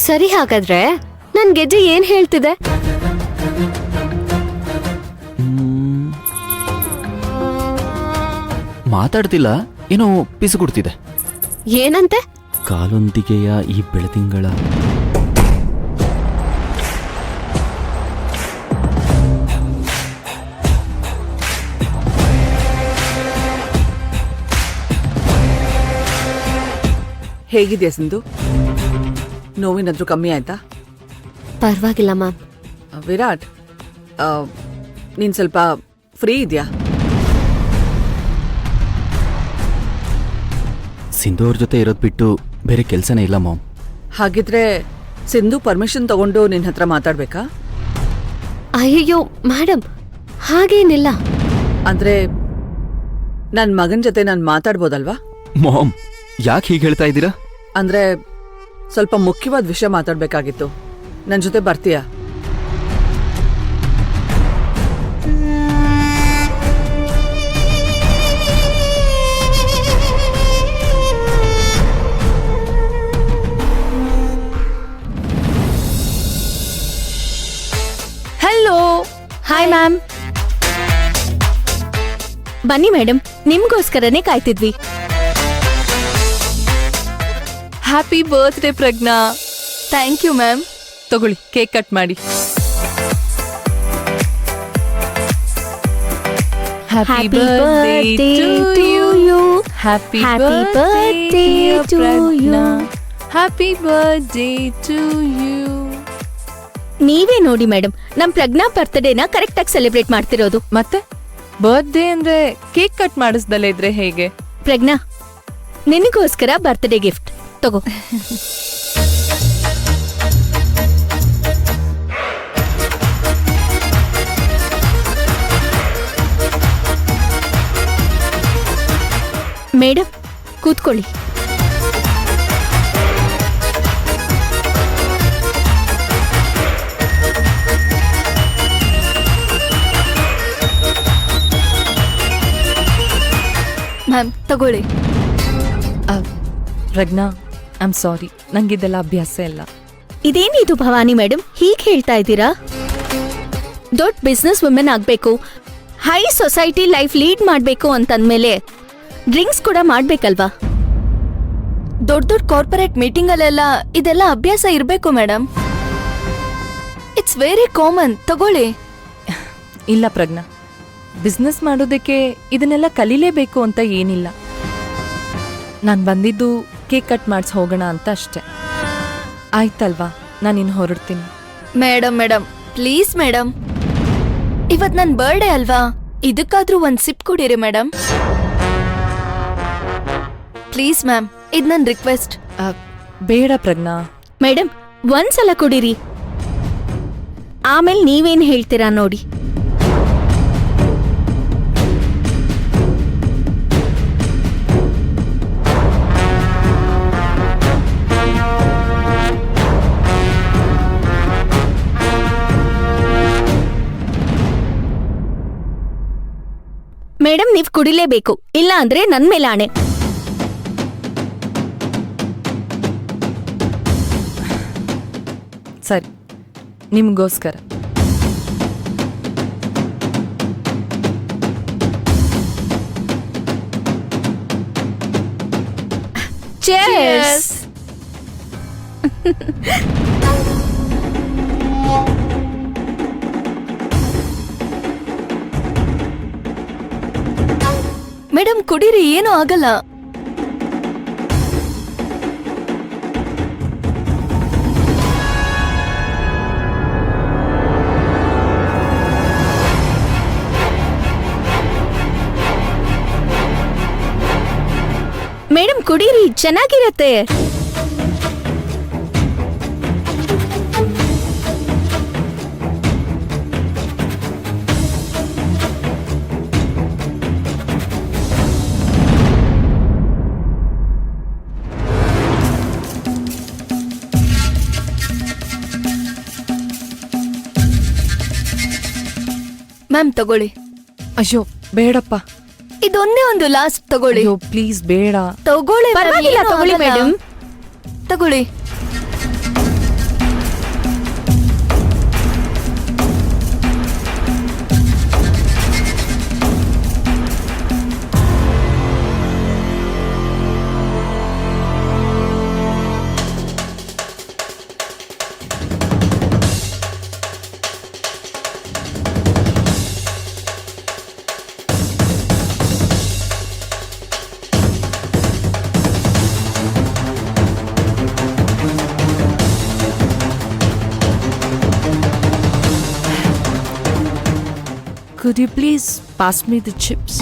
ಸರಿ, ಹಾಗಾದ್ರೆ ನನ್ ಗೆಜ್ಜೆ ಏನ್ ಹೇಳ್ತಿದೆ? ಮಾತಾಡ್ತಿಲ್ಲ, ಏನೋ ಪಿಸುಗುಡ್ತಿದೆ. ಏನಂತೆ? ಕಾಲೊಂದಿಗೆಯ ಈ ಬೆಳದಿಂಗಳ ಹೇಗಿದೆಯಾ ಸಿಂಧು? ನೋವಿನಾದ್ರೂ ಕಮ್ಮಿ ಆಯ್ತಾ? ಪರವಾಗಿಲ್ಲ ಮ್ಯಾಮ್. ವಿರಾಟ್, ನೀನ್ ಸ್ವಲ್ಪ ಫ್ರೀ ಇದೆಯಾ? ಸಿಂಧು ಅವ್ರ ಜೊತೆ ಇರೋದ್ ಬಿಟ್ಟು ಬೇರೆ ಕೆಲ್ಸನೇ ಇಲ್ಲ ಮಾಮ್. ಹಾಗಿದ್ರೆ ಸಿಂಧು ಪರ್ಮಿಷನ್ ತಗೊಂಡು ನಿನ್ ಹತ್ರ ಮಾತಾಡ್ಬೇಕಾ? ಅಯ್ಯಯ್ಯೋ ಮೇಡಮ್, ಹಾಗೇನಿಲ್ಲ. ಅಂದ್ರೆ ನನ್ ಮಗನ್ ಜೊತೆ ನಾನ್ ಮಾತಾಡ್ಬೋದಲ್ವಾ? ಮಾಮ್, ಯಾಕೆ ಹೀಗೆ ಹೇಳ್ತಾ ಇದ್ದೀರಾ? ಅಂದ್ರೆ ಸ್ವಲ್ಪ ಮುಖ್ಯವಾದ ವಿಷಯ ಮಾತಾಡ್ಬೇಕಾಗಿತ್ತು. ನನ್ ಜೊತೆ ಬರ್ತೀಯಾ? ಹಲೋ. Hi ma'am. ಬನ್ನಿ ಮೇಡಮ್, ನಿಮ್ಗೋಸ್ಕರನೇ ಕಾಯ್ತಿದ್ವಿ. Happy birthday Pragya. Thank you ma'am. ತಗೊಳ್ಳಿ, ಕೇಕ್ ಕಟ್ ಮಾಡಿ. Happy birthday to you. Happy birthday to you. Happy birthday to you. ನೀವೇ ನೋಡಿ ಮೇಡಮ್, ನಮ್ ಪ್ರಜ್ಞಾ ಬರ್ತ್ಡೇನ ಕರೆಕ್ಟ್ ಆಗಿ ಸೆಲೆಬ್ರೇಟ್ ಮಾಡ್ತಿರೋದು. ಮತ್ತೆ ಬರ್ತ್ಡೇ ಅಂದ್ರೆ ಕೇಕ್ ಕಟ್ ಮಾಡಿಸ್ದಲ್ಲೇ ಇದ್ರೆ ಹೇಗೆ? ಪ್ರಜ್ಞಾ, ನಿನಗೋಸ್ಕರ ಬರ್ತ್ಡೇ ಗಿಫ್ಟ್ ತಗೋ. ಮೇಡಮ್, ಕೂತ್ಕೊಳ್ಳಿ. ಮ್ಯಾಮ್ ತಗೊಳ್ಳಿ. ಪ್ರಜ್ಞಾ, ಐ ಆಮ್ ಸಾರಿ, ನಂಗಿದೆಲ್ಲ ಅಭ್ಯಾಸ ಇಲ್ಲ. ಇದೇನಿದು ಭವಾನಿ ಮೇಡಮ್, ಹೀಗೆ ಹೇಳ್ತಾ ಇದ್ದೀರಾ? ದೊಡ್ಡ ಬಿಸ್ನೆಸ್ ವುಮೆನ್ ಆಗ್ಬೇಕು, ಹೈ ಸೊಸೈಟಿ ಲೈಫ್ ಲೀಡ್ ಮಾಡ್ಬೇಕು ಅಂತಂದ್ಮೇಲೆ ಡ್ರಿಂಕ್ಸ್ ಕೂಡ ಮಾಡ್ಬೇಕಲ್ವಾ? ದೊಡ್ಡ ದೊಡ್ಡ ಕಾರ್ಪೊರೇಟ್ ಮೀಟಿಂಗ್ ಅಲ್ಲೆಲ್ಲ ಇದೆಲ್ಲ ಅಭ್ಯಾಸ ಇರಬೇಕು ಮೇಡಮ್. It's very common. ತಗೊಳ್ಳಿ. ಇಲ್ಲ ಪ್ರಜ್ಞಾ, ಬಿಸ್ನೆಸ್ ಮಾಡೋದಕ್ಕೆ ಇದನ್ನೆಲ್ಲ ಕಲೀಲೇಬೇಕು ಅಂತ ಏನಿಲ್ಲ. ನಾನು ಬಂದಿದ್ದು ಕೇಕ್ ಕಟ್ ಮಾಡಿಸಿ ಹೋಗೋಣ ಅಂತ ಅಷ್ಟೆ. ಆಯ್ತಲ್ವಾ, ನಾನಿನ್ನು ಹೊರಡ್ತೀನಿ. ಮೇಡಮ್ ಪ್ಲೀಸ್ ಮೇಡಮ್, ಇವತ್ ನನ್ ಬರ್ಡೇ ಅಲ್ವಾ, ಇದಕ್ಕಾದ್ರೂ ಒಂದ್ ಸಿಪ್ ಕುಡೀರಿ ಮೇಡಮ್. ಪ್ಲೀಸ್ ಮ್ಯಾಮ್, ಇದ್ ನನ್ ರಿಕ್ವೆಸ್ಟ್. ಬೇಡ ಪ್ರಜ್ಞಾ. ಮೇಡಮ್, ಒಂದ್ಸಲ ಕುಡೀರಿ, ಆಮೇಲೆ ನೀವೇನ್ ಹೇಳ್ತೀರಾ ನೋಡಿ. ಮೇಡಮ್, ನೀವ್ ಕುಡಿಲೇಬೇಕು, ಇಲ್ಲ ಅಂದ್ರೆ ನನ್ ಮೇಲೆ ಆಣೆ. ಸರಿ, ನಿಮ್ಗೋಸ್ಕರ. Cheers. ಮೇಡಮ್ ಕುಡೀರಿ, ಏನೂ ಆಗಲ್ಲ. ಮೇಡಮ್ ಕುಡೀರಿ, ಚೆನ್ನಾಗಿರತ್ತೆ. ಮ್ಯಾಮ್ ತಗೊಳ್ಳಿ. ಅಯ್ಯೋ ಬೇಡಪ್ಪ, ಇದೊಂದೇ ಒಂದು ಲಾಸ್ಟ್ ತಗೊಳ್ಳಿ. ಅಯ್ಯೋ ಪ್ಲೀಸ್ ಬೇಡ. ತಗೊಳ್ಳಿ. ಪರವಾಗಿಲ್ಲ, ತಗೊಳ್ಳಿ ಮೇಡಮ್. ತಗೊಳ್ಳಿ. Could you please pass me the chips?